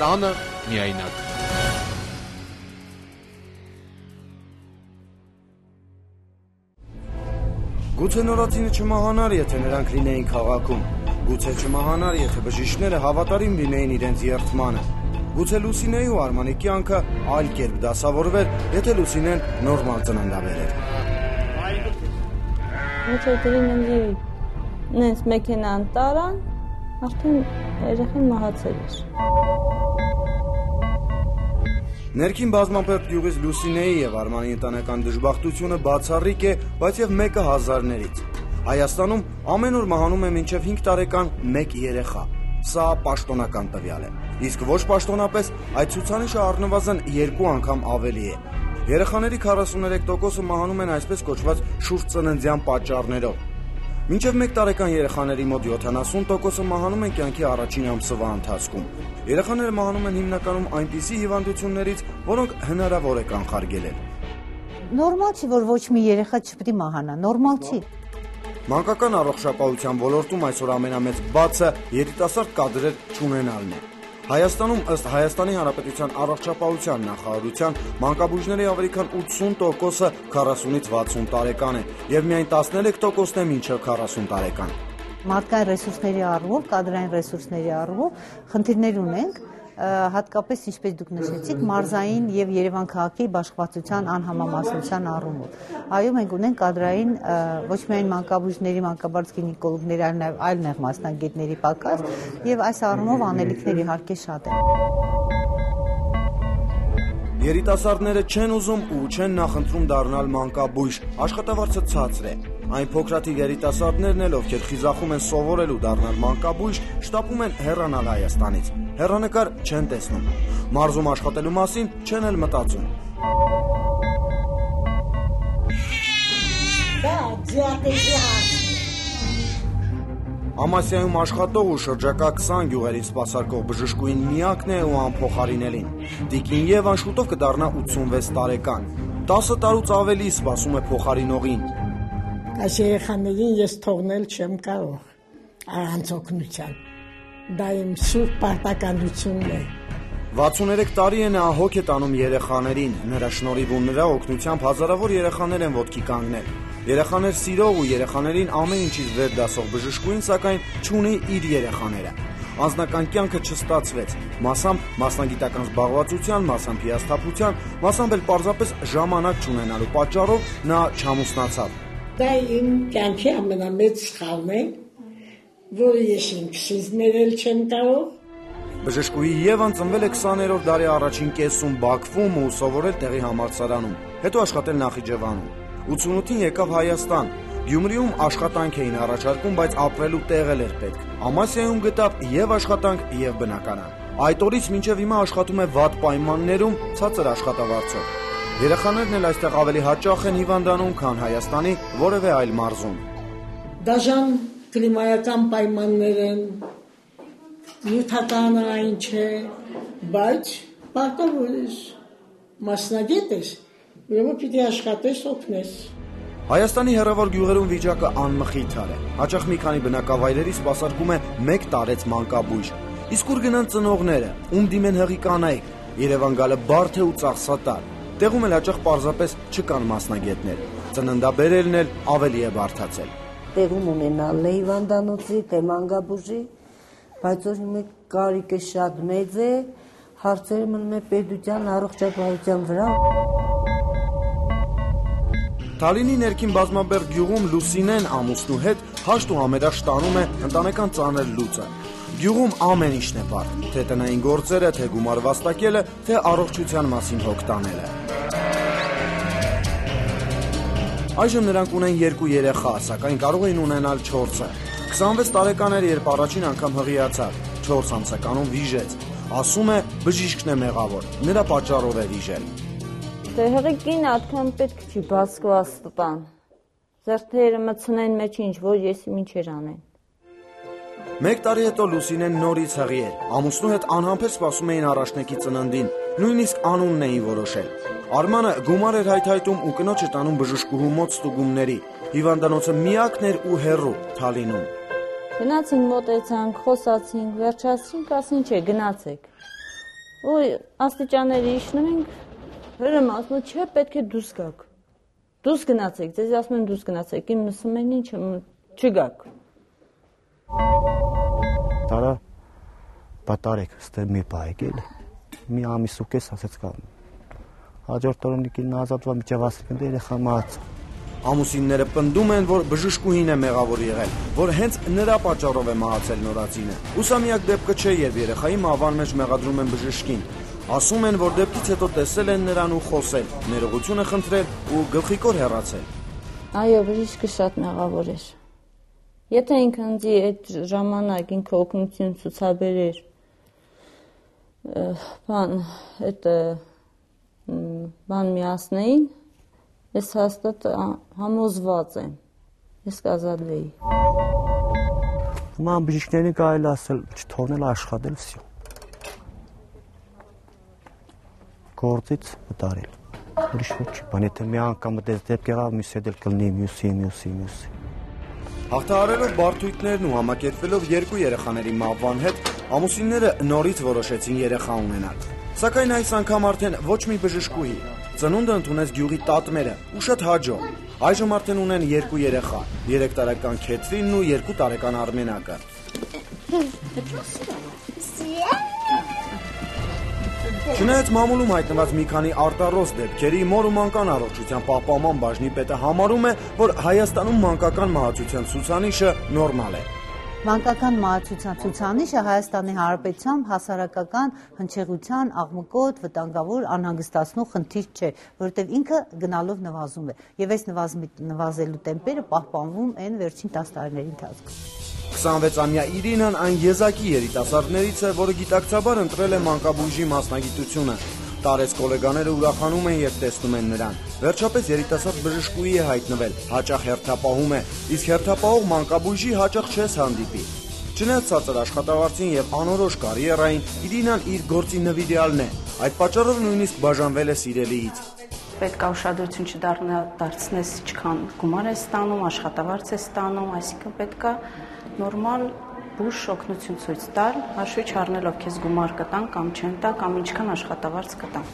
տանը միայնակ։ Գուցե նորածինը չմահանար, եթե նրանք լինեին քաղաքում։ Գուցե չմահանար, եթե բժիշկները հավատարիմ լինեին իրենց երդմանը։ Գուցե Լուսինեի ու Արմանի կյանքը այլ կերպ դասավորվեր, եթե Լուսինեն նորմալ ծննդաբեր էր։ Եթե դրինի նենց մեքենան տարան, արդեն երեխան մահացել էր։ Ներքին բազմապերտ գյուղից Լուսինեի եւ Արմանի ընտանեկան դժբախտությունը բացառիկ է, բայց եւ մեկը հազարներից։ Հայաստանում ամեն օր մահանում է մինչև 5 տարեկան 1 երեխա։ Սա պաշտոնական տվյալ է։ Իսկ ոչ պաշտոնապես այդ ցուցանիշը առնվազն 2 անգամ ավելի է։ Երեխաների 43%-ը մահանում են այսպես կոչված շուրջ ծննդյան պատճառներով։ Մինչև 1 տարեկան երեխաների մոտ 70%-ը մահանում են կյանքի առաջին ամսվա ընթացքում։ Երեխաները մահանում են հիմնականում այնպիսի հիվանդություններից, որոնք հնարավոր է կանխարգելել։ Նորմալ չի, որ ոչ մի երեխա չպետք է մահանա, նորմալ չի։ Մանկական առողջապահության ոլորտում այսօր ամենամեծ բացը երիտասարդ կադրեր չունենալն է։ Հայաստանում ըստ Հայաստանի Հանրապետության առողջապահության նախարարության մանկաբույժների ավելի քան 80%-ը 40-ից 60 տարեկան է եւ միայն 13%-ն է մինչեւ 40 տարեկան։ Մարդկային ռեսուրսների առումով, կադրային ռեսուրսների առումով խնդիրներ ունենք, հատկապես ինչպես դուք նշեցիք, մարզային եւ Երևան քաղաքի բաշխվածության անհամամասնության առումով։ Այո, մենք ունենք կադրային ոչ միայն մանկաբույժների, մանկաբարձ գինեկոլոգների, այլ նեղ մասնագետների պակաս եւ այս առումով անելիքներ իհարկե շատ են։ Երիտասարդները չեն ուզում ու չեն նախընտրում դառնալ մանկաբույժ, աշխատավարձը ցածր է։ Այն փոքրաթիվ երիտասարդներն էլ, ովքեր խիզախում են սովորել ու դառնալ մանկաբույժ, շտապում են հեռանալ Հայաստանից։ Հեռանկար չեն տեսնում։ Մարզում աշխատելու մասին չեն էլ մտածում։ Ամասիայում աշխատող ու շրջակա 20 գյուղերին սպասարկող բժշկուհին միակն է ու անփոխարինելին։ Տիկին Եվան շուտով կդառնա 86 տարեկան։ 10 տարուց ավելի սպասում է փոխարինողին։ Այս երեխաներին ես թողնել չեմ կարող առանց օգնության։ Դա իմ սուրբ պարտականությունն է։ 63 տարի է նա հոգ է տանում երեխաներին, նրա շնորհիվ ու նրա օգնությամբ հազարավոր երեխաներ են ոտքի կանգնել։ Երեխաներ սիրող ու երեխաներին ամեն ինչից վեր դասող բժշկուհին սակայն չունի իր երեխաները։ Անձնական կյանքը չստացվեց, մասամբ մասնագիտական զբաղվածության, մասամբ հիասթափության, մասամբ էլ պարզապես ժամանակ չունենալու պատճառով նա չամուսնացավ։ Դա իմ կյանքի ամենամեծ սխալն է, որը ես ինքսից ներել չեմ կարող։ Բժշկուհի Եվան ծնվել է 20-րդ դարի առաջին կեսում Բաքվում ու սովորել տեղի համալսարանում, հետո աշխատել Նախիջևանում։ 88-ին եկավ Հայաստան։ Գյումրիում աշխատանք էին առաջարկում, բայց ապրելու տեղ էր պետք։ Ամասիայում գտավ եւ աշխատանք, եւ բնակարան։ Այդ օրից մինչեւ հիմա աշխատում է վատ պայմաններում, ցածր աշխատավարձով։ Երեխաներն էլ այստեղ ավելի հաճախ են հիվանդանում, քան Հայաստանի որևէ այլ մարզում։ Դաժան կլիմայական պայմաններ են, նյութականը այն չէ, բայց պարտավոր ես, մասնագետ ես, ուրեմն պիտի աշխատես, օգնես։ Հայաստանի հեռավոր գյուղերում վիճակը անմխիթար է։ Հաճախ մի քանի բնակավայրերի սպասարկում է 1 տարեց մանկաբույժ։ Իսկ ուր գնան ծնողները, ում դիմեն հղի կանայք։ Երևան գալը բարդ է ու ծախսատար։ Տեղում էլ հաճախ պարզապես չկան մասնագետներ։ Ծննդաբերելն էլ ավելի է բարդացել։ Տեղում ունենալն է հիվանդանոցի, թե մանկաբույժի, բայց որ հիմա կարիքը շատ մեծ է, հարցերը մնում է պետության առողջապահության վրա։ Թալինի ներքին բազմաբերդ գյուղում Լուսինեն ամուսնու հետ հաշտ ու համերաշխ տանում է ընտանեկան ծանր լուծը։ Գյուղում ամեն ինչն է բարդ, թե տնային գործերը, թե գումար վաստակելը, թե առողջության մասին հոգ տանելը։ Այժմ նրանք ունեն 2 երեխա, սակայն կարող էին ունենալ 4-ը։ 26 տարեկան էր, երբ առաջին անգամ հղիացավ, 4 ամսականում վիժեց։ Ասում է, բժիշկն է մեղավոր, նրա պատճառով է վիժել։ Դե հղիկին այդքան պետք չի բացկված տան։ Ձեռքերը մտցնեն մեջ ինչ, որ եսի ինչեր անեն։ 1 տարի հետո Լուսինեն նորից հղի էր։ Ամուսնու հետ անհամբեր սպասում էին առաջնեկի ծննդին, նույնիսկ անունն էին որոշել։ Արմանը գումար էր հայթայթում ու կնոջը տանում բժշկուհու մոտ ստուգումների։ Հիվանդանոցը միակն էր ու հեռու Թալինում։ Գնացինք, մոտեցանք, խոսացինք, վերջացրինք, ասին չէ, գնացեք։ Ոյ, աստիճանների իջնում ենք, հրում ասում է, չէ, պետք է դուրս գաք։ Դուրս գնացեք, ձեզ ասում են դուրս գնացեք, իմ ասում են ինչ, չգաք։ Տարա պատարեք, ստեղ մի բայք էլ, մի ամիս ու կես ասեց կան։ Հաջորդ օրը կինն ազատվա միջև ասիկն երեխան մահաց։ Ամուսինները պնդում են, որ բժշկուհին է մեղավոր եղել, որ հենց նրա պատճառով է մահացել նորածինը։ Ուսամիակ դեպքը չէ, երբ երեխայի մահվան մեջ մեղադրում են բժշկին։ Ասում են, որ դեպքից հետո տեսել են նրան ու խոսել, ներողություն է խնդրել ու գլխիկոր հեռացել։ Այո, բժիշկը շատ մեղավոր էր։ Եթե ինքը ինձ այդ ժամանակ ինքը օգնություն ցուցաբերեր, բան միացնեին, ես հաստատ համոզված եմ, ես կազատվեի։ Ման բժիշկներին կարելի ասել չթողնել աշխատել, վсё։ Գործից մտարել։ Ուրիշ ոչ չի, բան եթե մի անգամ դες դեպք եղավ, մյուս հետ էլ կլինի մյուսի։ Հաղթահարելով բարդույթներն ու համակերպվելով երկու երեխաների մահվան հետ, ամուսինները նորից որոշեցին երեխա ունենալ։ Սակայն այս անգամ արդեն ոչ մի բժշկուհի։ Ծնունդը ընդունեց գյուղի տատմերը ու շատ հաջող։ Այժմ արդեն ունեն երկու երեխա՝ 3 տարեկան Քեթրինն ու 2 տարեկան Արմենակը։ Չնայած մամուլում հայտնված մի քանի արտառոս դեպքերի մոր ու մանկան առողջության պահպանման բաժնի պետը համարում է, որ Հայաստանում մանկական մահացության ցուցանիշը նորմալ է։ Մանկական մահացության ցուցանիշը Հայաստանի Հանրապետության հասարակական հնչեղության աղմկոտ, վտանգավոր, անհանգստացնող խնդիր չէ, որովհետև ինքը գնալով նվազում է, եւ այս նվազելու տեմպերը պահպանվում են վերջին 10 տարիների ընթացքում։ 26-ամյա Իրինան այն եզակի երիտասարդներից է, որը գիտակցաբար ընտրել է մանկաբույժի մասնագիտությունը։ Տարեց գոլեգաները ուրախանում են եւ տեսնում են նրան։ Վերջապես երիտասարդ բժշկուհի է հայտնվել, հաճախ հերթապահում է, իսկ հերթապահող մանկաբույժի հաճախ չես հանդիպի։ Չնայած ցածր աշխատավարձին եւ անորոշ կարիերային, Իրինան իր գործի նվիրյալն է։ Այդ պատճառով նույնիսկ բաժանվել է սիրելիից։ Պետք է ուշադրություն չդարձնես, ինչքան գումար ես ստանում, աշխատավարձ ես ստանում, այսինքն պետք է նորմալ բուժ օգնություն ցույց տալ, հաշվի չառնելով քեզ գումար կտան կամ չեն տա կամ ինչքան աշխատավարձ կտան։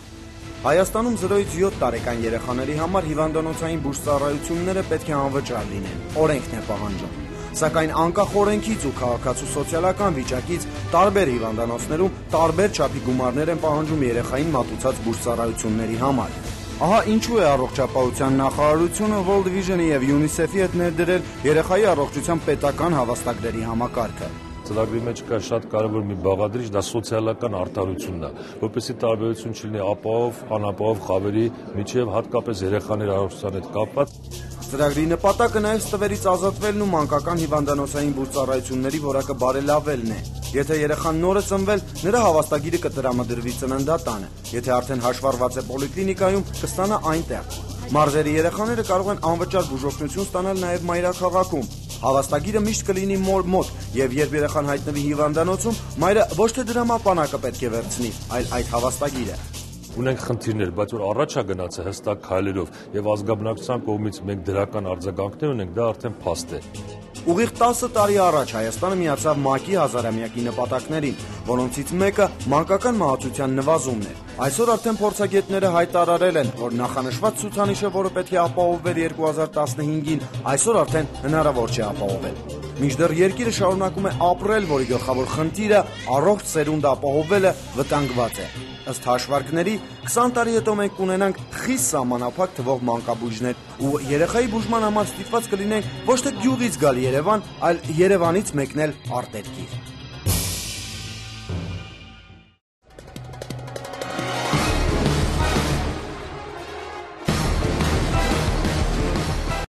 Հայաստանում 0-ից 7 տարեկան երեխաների համար հիվանդանոցային բուժծառայությունները պետք է անվճար լինեն, օրենքն է պահանջում։ Սակայն անկախ օրենքից ու քաղաքացու սոցիալական վիճակից տարբեր հիվանդանոցներում տարբեր չափի գումարներ են պահանջում երեխային մատուցած բուժծառայությունների համար։ Ահա ինչու է առողջապահության նախարարությունը World Vision-ի եւ UNICEF-ի հետ ներդրել երեխայի առողջության պետական հավաստագրերի համակարգը։ Ծրագրի մեջ կա շատ կարևոր մի բաղադրիչ, դա սոցիալական արդարությունն է, որպեսզի տարբերություն չլինի ապահով, անապահով խավերի միջև, հատկապես երեխաների առողջության հետ կապված։ Ծրագրի նպատակը նաև ստվերից ազատվելն ու մանկական հիվանդանոցային բուժծառայությունների որակը բարելավելն է։ Եթե երեխան նոր է ծնվել, նրա հավաստագիրը կտրամադրվի ծննդատանը։ Եթե արդեն հաշվառված է պոլիկլինիկայում, կստանա այնտեղ։ Մարզերի երեխաները կարող են անվճար բուժօգնություն ստանալ նաև մայրաքաղաքում։ Հավաստագիրը միշտ կլինի մոտ, եւ երբ երեխան հայտնվի հիվանդանոցում, մայրը ոչ թե դրամապանակը պետք է վերցնի, այլ այդ հավաստագիրը։ Ունենք խնդիրներ, բայց որ առաջ է գնացել հստակ քայլերով եւ ազգաբնակչության կողմից մենք դրական արձագանքներ ունենք, դա արդեն փաստ է։ Ուղիղ 10 տարի առաջ Հայաստանը միացավ ՄԱԿ-ի հազարամյակի նպատակներին, որոնցից մեկը մանկական մահացության նվազումն է։ Այսօր արդեն փորձագետները հայտարարել են, որ նախանշված ցուցանիշը, որը պետք է ապահովվեր 2015-ին, այսօր արդեն հնարավոր չէ ապահովել։ Մինչդեռ երկիրը շարունակում է ապրել, որի գլխավոր խնդիրը առողջ սերունդ ապահովելը վտանգված է։ Ըստ հաշվարկների 20 տարի հետո մենք կունենանք խիստ սահմանափակ թվող մանկաբույժներ ու երեխայի բուժման համար ստիպված կլինենք ոչ թե գյուղից գալ Երևան, այլ Երևանից մեկնել արտերկիր։